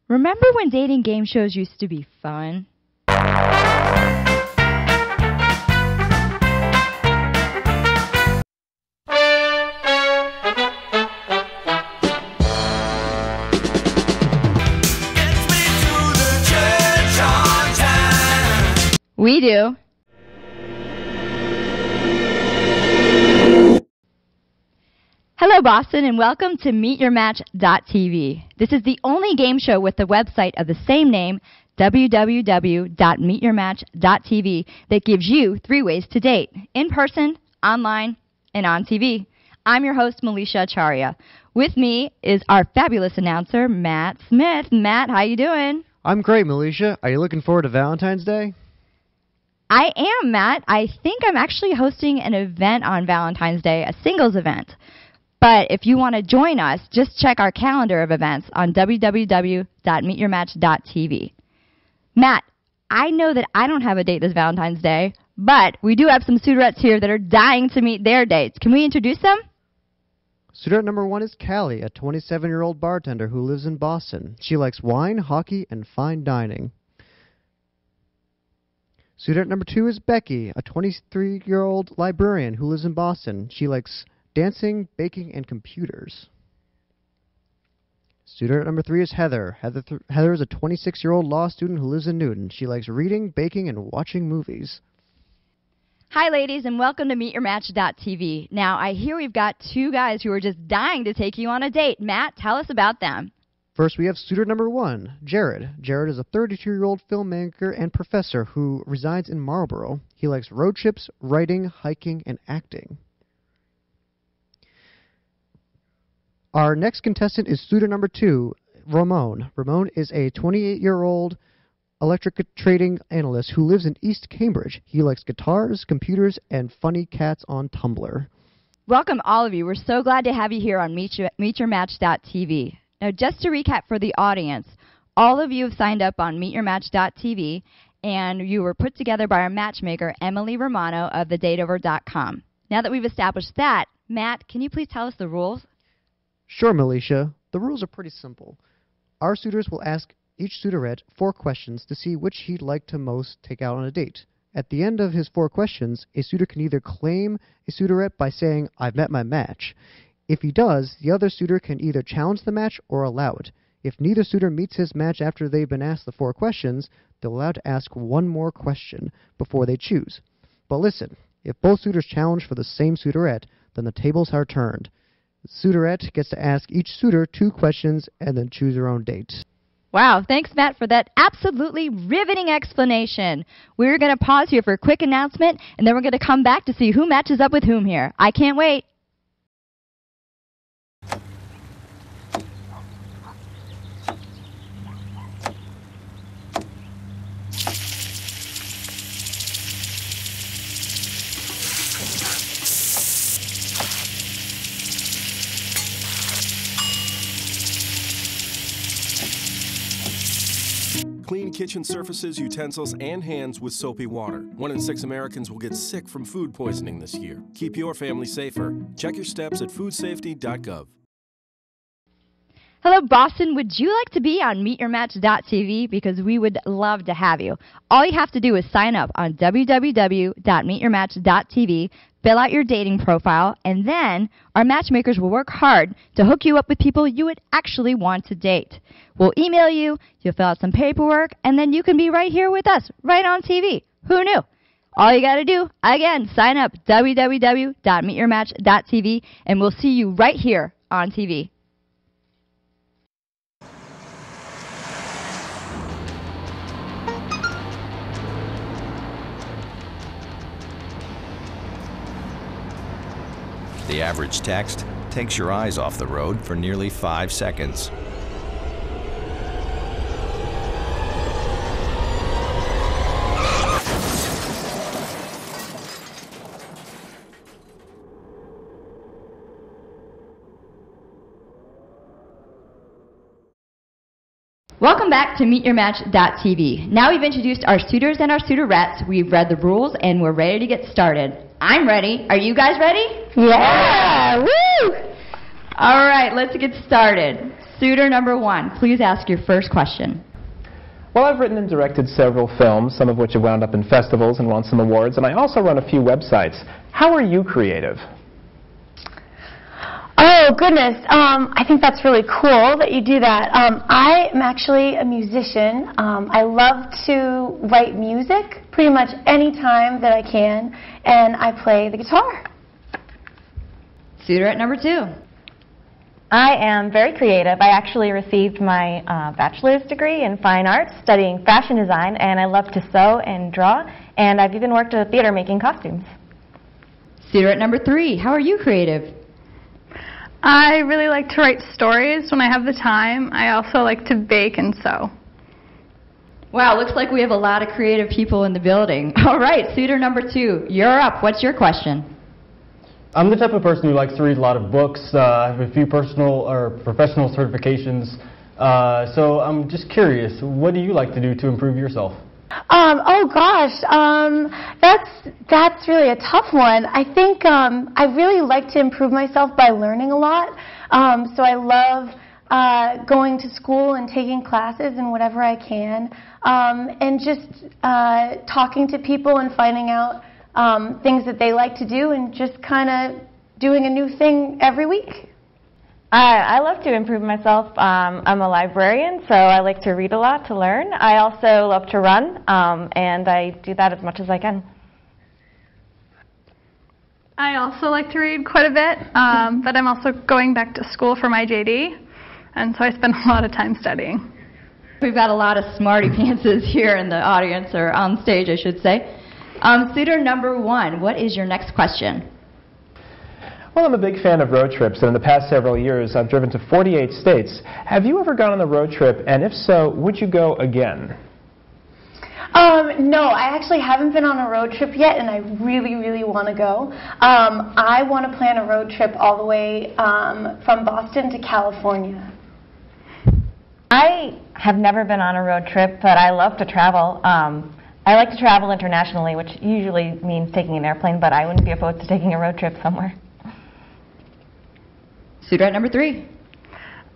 Remember when dating game shows used to be fun? We do. Hello, Boston, and welcome to MeetYourMatch.tv. This is the only game show with the website of the same name, www.meetyourmatch.tv, that gives you 3 ways to date: in person, online, and on TV. I'm your host, Melisha Acharya. With me is our fabulous announcer, Matt Smith. Matt, how you doing? I'm great, Melisha. Are you looking forward to Valentine's Day? I am, Matt. I think I'm actually hosting an event on Valentine's Day, a singles event. But if you want to join us, just check our calendar of events on www.meetyourmatch.tv. Matt, I know that I don't have a date this Valentine's Day, but we do have some suitorettes here that are dying to meet their dates. Can we introduce them? Suitorette number 1 is Callie, a 27-year-old bartender who lives in Boston. She likes wine, hockey, and fine dining. Suitorette number 2 is Becky, a 23-year-old librarian who lives in Boston. She likes dancing, baking, and computers. Suitorette number 3 is Heather. Heather is a 26-year-old law student who lives in Newton. She likes reading, baking, and watching movies. Hi, ladies, and welcome to MeetYourMatch.tv. Now, I hear we've got 2 guys who are just dying to take you on a date. Matt, tell us about them. First, we have suitor number 1, Jared. Jared is a 32-year-old filmmaker and professor who resides in Marlboro. He likes road trips, writing, hiking, and acting. Our next contestant is suitor number 2, Ramon. Ramon is a 28-year-old electric trading analyst who lives in East Cambridge. He likes guitars, computers, and funny cats on Tumblr. Welcome, all of you. We're so glad to have you here on MeetYourMatch.tv. Now, just to recap for the audience, all of you have signed up on MeetYourMatch.tv, and you were put together by our matchmaker, Emily Romano of thedateover.com. Now that we've established that, Matt, can you please tell us the rules? Sure, Melisha. The rules are pretty simple. Our suitors will ask each suitorette 4 questions to see which he'd like to most take out on a date. At the end of his 4 questions, a suitor can either claim a suitorette by saying, "I've met my match." If he does, the other suitor can either challenge the match or allow it. If neither suitor meets his match after they've been asked the 4 questions, they're allowed to ask 1 more question before they choose. But listen, if both suitors challenge for the same suitorette, then the tables are turned. The suitorette gets to ask each suitor 2 questions and then choose her own date. Wow, thanks, Matt, for that absolutely riveting explanation. We're going to pause here for a quick announcement, and then we're going to come back to see who matches up with whom here. I can't wait. Clean kitchen surfaces, utensils, and hands with soapy water. 1 in 6 Americans will get sick from food poisoning this year. Keep your family safer. Check your steps at foodsafety.gov. Hello, Boston. Would you like to be on MeetYourMatch.tv? Because we would love to have you. All you have to do is sign up on www.meetyourmatch.tv, fill out your dating profile, and then our matchmakers will work hard to hook you up with people you would actually want to date. We'll email you, you'll fill out some paperwork, and then you can be right here with us, right on TV. Who knew? All you got to do, again, sign up, www.meetyourmatch.tv, and we'll see you right here on TV. The average text takes your eyes off the road for nearly 5 seconds. Welcome back to MeetYourMatch.tv. Now we've introduced our suitors and our suitorettes, we've read the rules, and we're ready to get started. I'm ready. Are you guys ready? Yeah! Woo! All right, let's get started. suitor number 1, please ask your first question. Well, I've written and directed several films, some of which have wound up in festivals and won some awards, and I also run a few websites. How are you creative? Oh, goodness. I think that's really cool that you do that. I am actually a musician. I love to write music pretty much any time that I can, and I play the guitar. Suitor at number 2. I am very creative. I actually received my bachelor's degree in fine arts studying fashion design, and I love to sew and draw, and I've even worked at a theater making costumes. Suitor at number 3, how are you creative? I really like to write stories when I have the time. I also like to bake and sew. Wow, looks like we have a lot of creative people in the building. All right, suitor number 2, you're up. What's your question? I'm the type of person who likes to read a lot of books. I have a few personal or professional certifications. So I'm just curious, what do you like to do to improve yourself? Oh gosh, that's really a tough one. I think I really like to improve myself by learning a lot. So I love going to school and taking classes and whatever I can, and just talking to people and finding out things that they like to do and just kind of doing a new thing every week. I love to improve myself. I'm a librarian, so I like to read a lot to learn. I also love to run, and I do that as much as I can. I also like to read quite a bit, but I'm also going back to school for my JD, and so I spend a lot of time studying. We've got a lot of smarty pantses here in the audience, or on stage, I should say. Suitor number 1, what is your next question? Well, I'm a big fan of road trips, and in the past several years, I've driven to 48 states. Have you ever gone on a road trip, and if so, would you go again? No, I actually haven't been on a road trip yet, and I really, really want to go. I want to plan a road trip all the way from Boston to California. I have never been on a road trip, but I love to travel. I like to travel internationally, which usually means taking an airplane, but I wouldn't be opposed to taking a road trip somewhere. Suitor at number 3.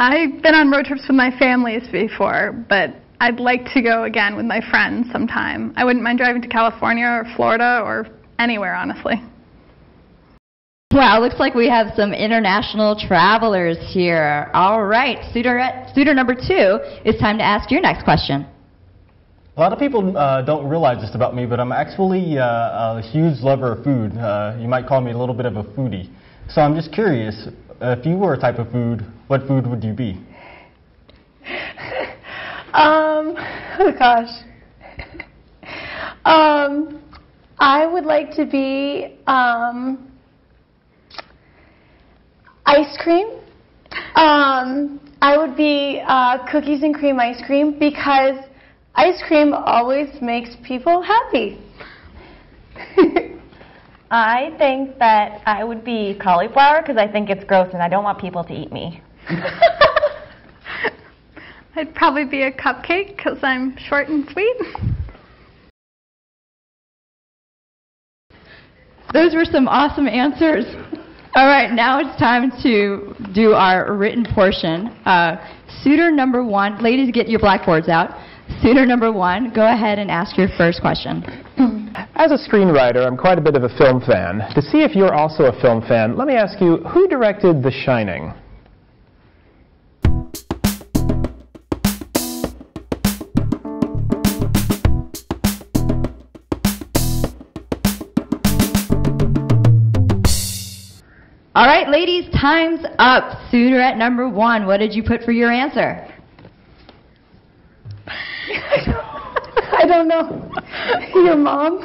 I've been on road trips with my families before, but I'd like to go again with my friends sometime. I wouldn't mind driving to California or Florida or anywhere, honestly. Wow, looks like we have some international travelers here. All right, suitor number 2, it's time to ask your next question. A lot of people don't realize this about me, but I'm actually a huge lover of food. You might call me a little bit of a foodie. So I'm just curious, if you were a type of food, what food would you be? Oh gosh. I would like to be ice cream. I would be cookies and cream ice cream because ice cream always makes people happy. I think that I would be cauliflower because I think it's gross and I don't want people to eat me. I'd probably be a cupcake because I'm short and sweet. Those were some awesome answers. All right, now it's time to do our written portion. Suitor number 1, ladies, get your blackboards out. Suitor number 1, go ahead and ask your first question. As a screenwriter, I'm quite a bit of a film fan. To see if you're also a film fan, let me ask you, who directed The Shining? All right, ladies, time's up. Suitor at number 1, what did you put for your answer? I don't know. Your mom?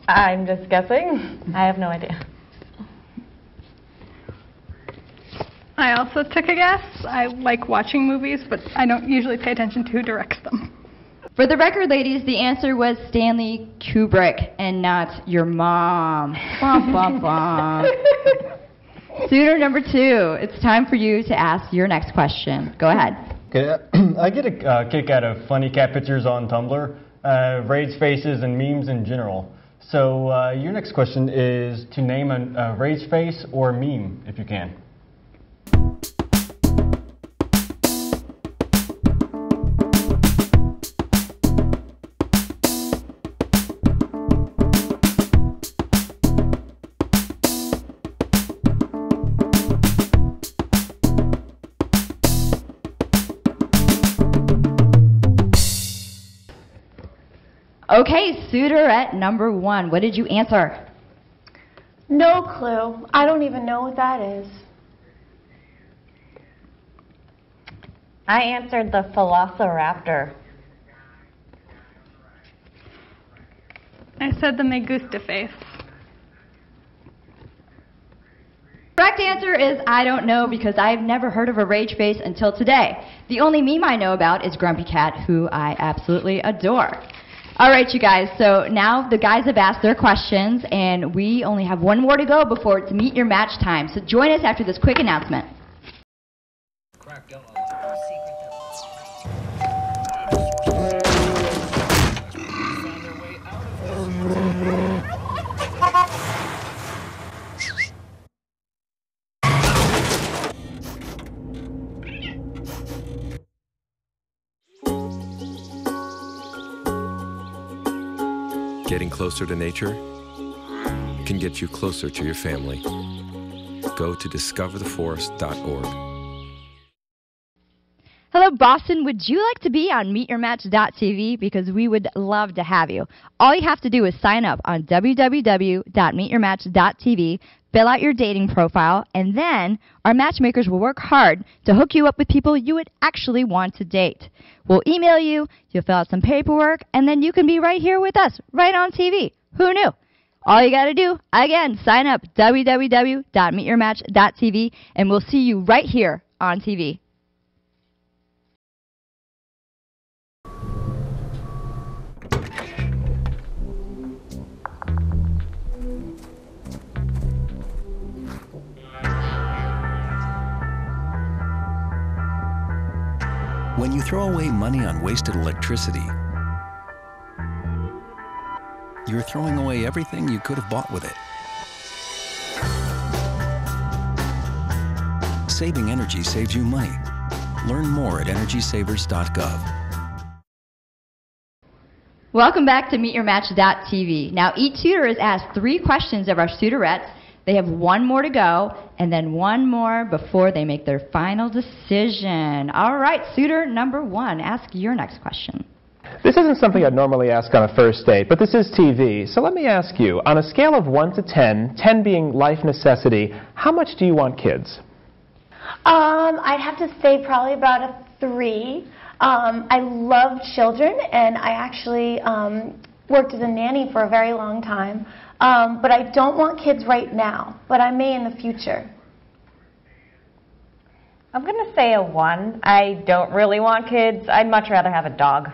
I'm just guessing. I have no idea. I also took a guess. I like watching movies, but I don't usually pay attention to who directs them. For the record, ladies, the answer was Stanley Kubrick and not your mom. Bum, bum, bum. Suitor number 2, it's time for you to ask your next question. Go ahead. Okay, I get a kick out of funny cat pictures on Tumblr, rage faces, and memes in general. So your next question is to name a rage face or meme, if you can. Okay, suitor at number 1. What did you answer? No clue. I don't even know what that is. I answered the Velociraptor. I said the Me Gusta face. Correct answer is I don't know because I've never heard of a rage face until today. The only meme I know about is Grumpy Cat, who I absolutely adore. All right, you guys, so now the guys have asked their questions, and we only have one more to go before it's meet your match time. So join us after this quick announcement. Getting closer to nature can get you closer to your family. Go to discovertheforest.org. Hello, Boston. Would you like to be on MeetYourMatch.tv? Because we would love to have you. All you have to do is sign up on www.meetyourmatch.tv, fill out your dating profile, and then our matchmakers will work hard to hook you up with people you would actually want to date. We'll email you, you'll fill out some paperwork, and then you can be right here with us, right on TV. Who knew? All you got to do, again, sign up, www.meetyourmatch.tv, and we'll see you right here on TV. When you throw away money on wasted electricity, you're throwing away everything you could have bought with it. Saving energy saves you money. Learn more at EnergySavers.gov. Welcome back to MeetYourMatch.tv. Now, each suitor is asked 3 questions of our suitorettes. They have 1 more to go, and then 1 more before they make their final decision. All right, suitor number 1, ask your next question. This isn't something I'd normally ask on a first date, but this is TV. So let me ask you, on a scale of 1 to 10, 10 being life necessity, how much do you want kids? I'd have to say probably about a 3. I love children, and I actually worked as a nanny for a very long time. But I don't want kids right now, but I may in the future. I'm going to say a 1. I don't really want kids. I'd much rather have a dog.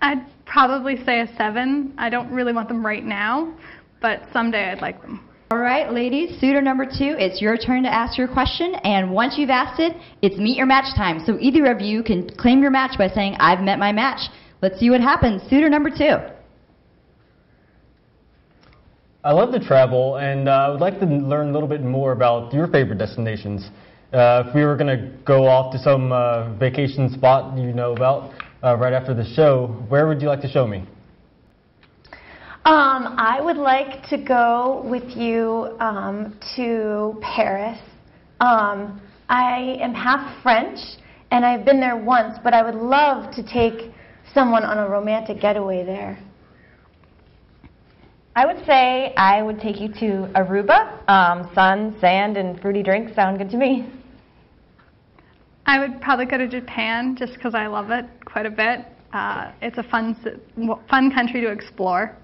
I'd probably say a 7. I don't really want them right now, but someday I'd like them. All right, ladies, suitor number 2, it's your turn to ask your question, and once you've asked it, it's meet your match time. So either of you can claim your match by saying, I've met my match. Let's see what happens. Suitor number 2. I love to travel, and I would like to learn a little bit more about your favorite destinations. If we were going to go off to some vacation spot you know about right after the show, where would you like to show me? I would like to go with you to Paris. I am half French, and I've been there once, but I would love to take someone on a romantic getaway there. I would say I would take you to Aruba. Sun, sand, and fruity drinks sound good to me. I would probably go to Japan just because I love it quite a bit. It's a fun country to explore.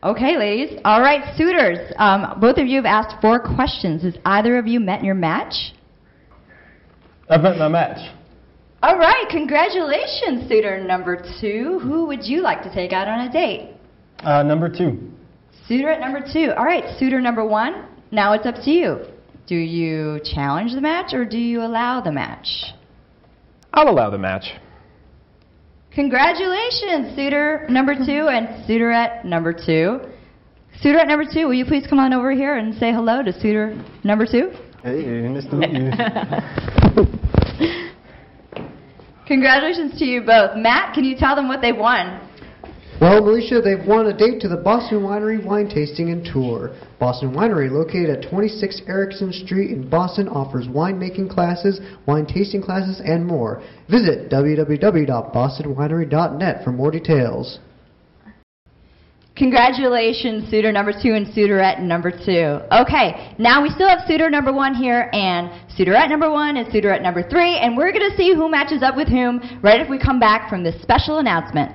Okay, ladies. All right, suitors. Both of you have asked 4 questions. Has either of you met your match? I've met my match. All right, congratulations, suitor number 2. Who would you like to take out on a date? Number 2. Suitor at number 2. All right, suitor number 1. Now it's up to you. Do you challenge the match or do you allow the match? I'll allow the match. Congratulations, suitor number 2 and suitorette number 2. Suitorette number 2, will you please come on over here and say hello to suitor number 2? Hey, nice to meet you. Congratulations to you both. Matt, can you tell them what they won? Well, Militia, they've won a date to the Boston Winery Wine Tasting and Tour. Boston Winery, located at 26 Erickson Street in Boston, offers winemaking classes, wine tasting classes, and more. Visit www.bostonwinery.net for more details. Congratulations, suitor number 2 and suitorette number 2. Okay, now we still have suitor number 1 here and suitorette number 1 and suitorette number 3, and we're going to see who matches up with whom right if we come back from this special announcement.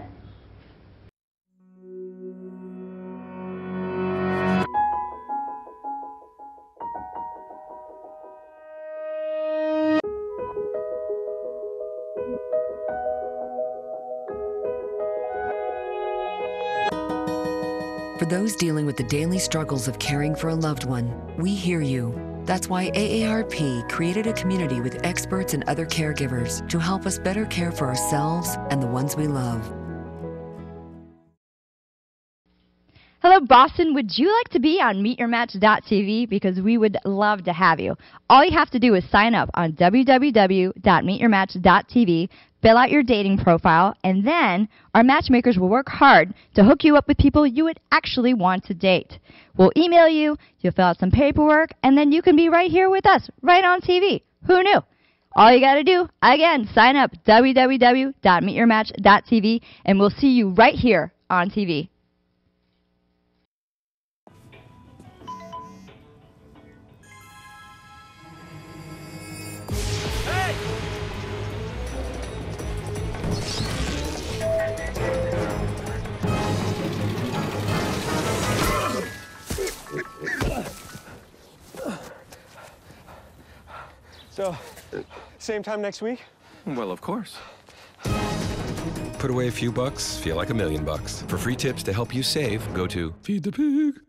For those dealing with the daily struggles of caring for a loved one, we hear you. That's why AARP created a community with experts and other caregivers to help us better care for ourselves and the ones we love. Hello, Boston. Would you like to be on MeetYourMatch.tv? Because we would love to have you. All you have to do is sign up on www.meetyourmatch.tv, fill out your dating profile, and then our matchmakers will work hard to hook you up with people you would actually want to date. We'll email you, you'll fill out some paperwork, and then you can be right here with us, right on TV. Who knew? All you got to do, again, sign up, www.meetyourmatch.tv, and we'll see you right here on TV. So, same time next week? Well, of course. Put away a few bucks, feel like $1 million. For free tips to help you save, go to Feed the Pig.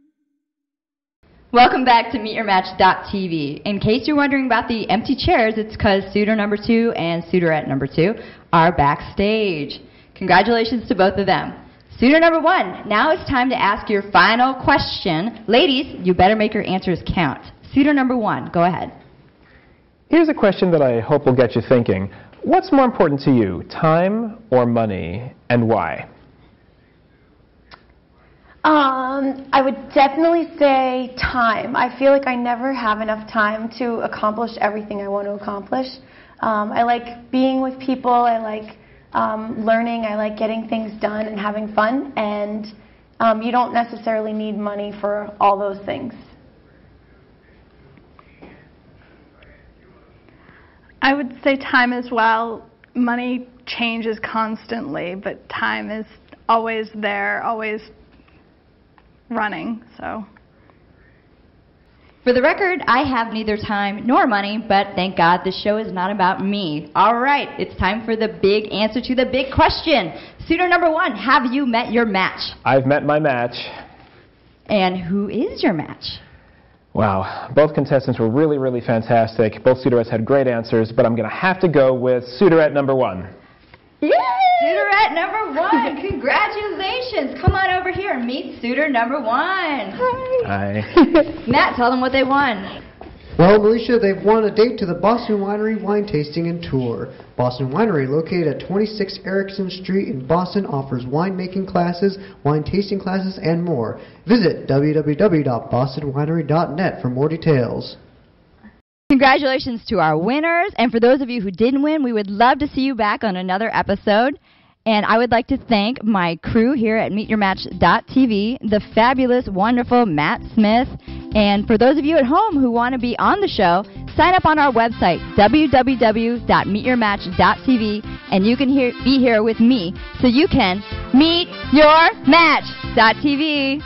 Welcome back to MeetYourMatch.tv. In case you're wondering about the empty chairs, it's because suitor number 2 and suitorette number 2 are backstage. Congratulations to both of them. Suitor number 1, now it's time to ask your final question. Ladies, you better make your answers count. Suitor number 1, go ahead. Here's a question that I hope will get you thinking. What's more important to you, time or money, and why? I would definitely say time. I feel like I never have enough time to accomplish everything I want to accomplish. I like being with people. I like learning. I like getting things done and having fun. And you don't necessarily need money for all those things. I would say time as well. Money changes constantly, but time is always there, always running. So, for the record, I have neither time nor money, but thank God this show is not about me. All right, it's time for the big answer to the big question. Suitor number 1, have you met your match? I've met my match. And who is your match? Wow, both contestants were really, really fantastic. Both suitorettes had great answers, but I'm going to have to go with suitorette number 1. Yay! Suitorette number 1, congratulations. Come on over here and meet suitor number 1. Hi. Matt, tell them what they won. Well, Militia, they've won a date to the Boston Winery Wine Tasting and Tour. Boston Winery, located at 26 Erickson Street in Boston, offers winemaking classes, wine tasting classes, and more. Visit www.bostonwinery.net for more details. Congratulations to our winners, and for those of you who didn't win, we would love to see you back on another episode. And I would like to thank my crew here at MeetYourMatch.tv, the fabulous, wonderful Matt Smith. And for those of you at home who want to be on the show, sign up on our website, www.meetyourmatch.tv, and you can be here with me so you can meet your match.tv.